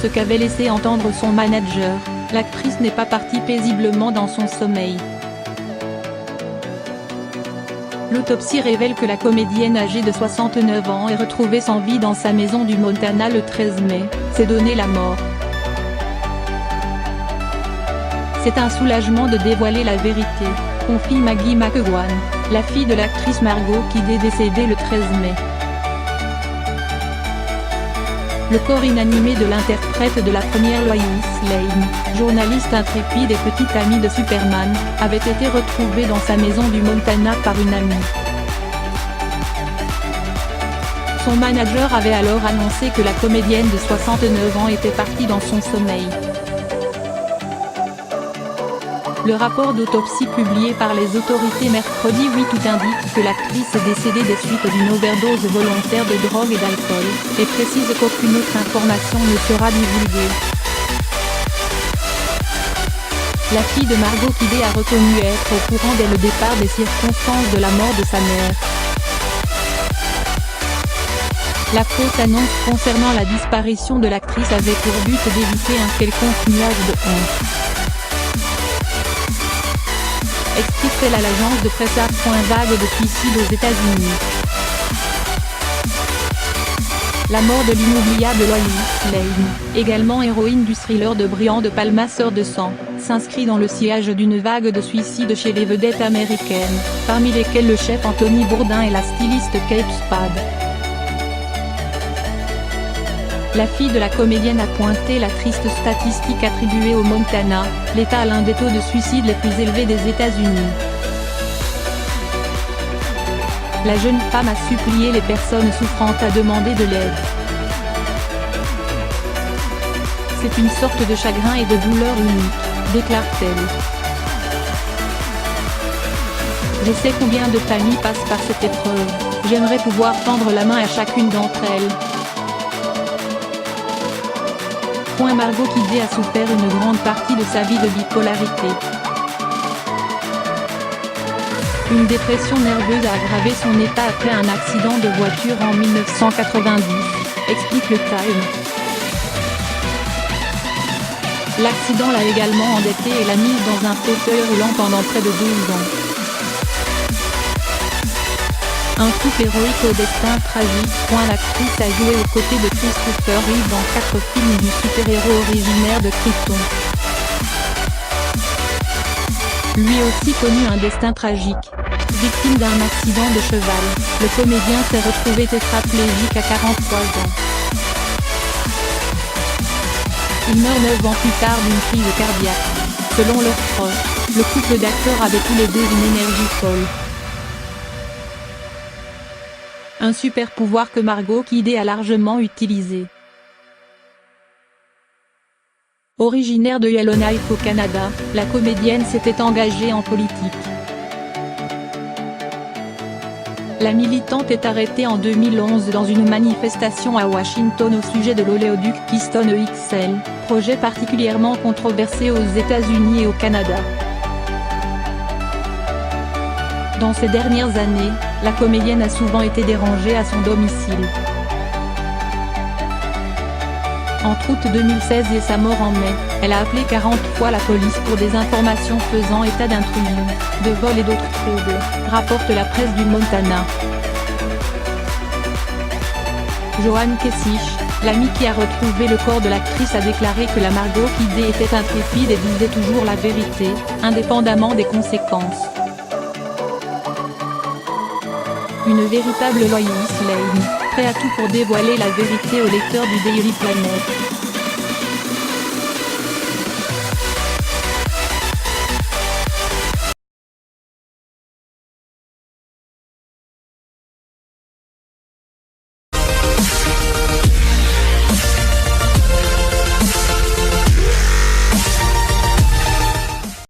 ce qu'avait laissé entendre son manager, l'actrice n'est pas partie paisiblement dans son sommeil. L'autopsie révèle que la comédienne âgée de 69 ans est retrouvée sans vie dans sa maison du Montana le 13 mai, s'est donné la mort. C'est un soulagement de dévoiler la vérité, confie Maggie McEwan, la fille de l'actrice Margot Kidder décédée le 13 mai. Le corps inanimé de l'interprète de la première Lois Lane, journaliste intrépide et petite amie de Superman, avait été retrouvé dans sa maison du Montana par une amie. Son manager avait alors annoncé que la comédienne de 69 ans était partie dans son sommeil. Le rapport d'autopsie publié par les autorités mercredi 8 août indique que l'actrice est décédée des suites d'une overdose volontaire de drogue et d'alcool, et précise qu'aucune autre information ne sera divulguée. La fille de Margot Kidder a reconnu être au courant dès le départ des circonstances de la mort de sa mère. La fausse annonce concernant la disparition de l'actrice avait pour but d'éviter un quelconque nuage de honte. Explique-t-elle à l'agence de presse Vague de suicide aux États-Unis. La mort de l'inoubliable Lois Lane, également héroïne du thriller de Brian De Palma Sœur de sang, s'inscrit dans le sillage d'une vague de suicides chez les vedettes américaines, parmi lesquelles le chef Anthony Bourdain et la styliste Kate Spade. La fille de la comédienne a pointé la triste statistique attribuée au Montana, l'État a l'un des taux de suicide les plus élevés des États-Unis. La jeune femme a supplié les personnes souffrantes à demander de l'aide. C'est une sorte de chagrin et de douleur unique, déclare-t-elle. Je sais combien de familles passent par cette épreuve, j'aimerais pouvoir tendre la main à chacune d'entre elles. Margot Kidder a souffert une grande partie de sa vie de bipolarité. Une dépression nerveuse a aggravé son état après un accident de voiture en 1990, explique le Time. L'accident l'a également endettée et l'a mise dans un fauteuil roulant pendant près de 12 ans. Un couple héroïque au destin tragique. L'actrice a joué aux côtés de Christopher Reeve dans 4 films du super-héros originaire de Krypton. Lui aussi connu un destin tragique. Victime d'un accident de cheval, le comédien s'est retrouvé tétraplégique à 43 ans. Il meurt 9 ans plus tard d'une crise cardiaque. Selon leurs proches, le couple d'acteurs avait tous les deux une énergie folle. Un super pouvoir que Margot Kidder a largement utilisé. Originaire de Yellowknife au Canada, la comédienne s'était engagée en politique. La militante est arrêtée en 2011 dans une manifestation à Washington au sujet de l'oléoduc Keystone XL, projet particulièrement controversé aux États-Unis et au Canada. Dans ces dernières années, la comédienne a souvent été dérangée à son domicile. Entre août 2016 et sa mort en mai, elle a appelé 40 fois la police pour des informations faisant état d'intrusion, de vol et d'autres troubles, rapporte la presse du Montana. Joan Kesich, l'amie qui a retrouvé le corps de l'actrice a déclaré que la Margot Kidder était intrépide et disait toujours la vérité, indépendamment des conséquences. Une véritable Lois Lane, prêt à tout pour dévoiler la vérité aux lecteurs du Daily Planet.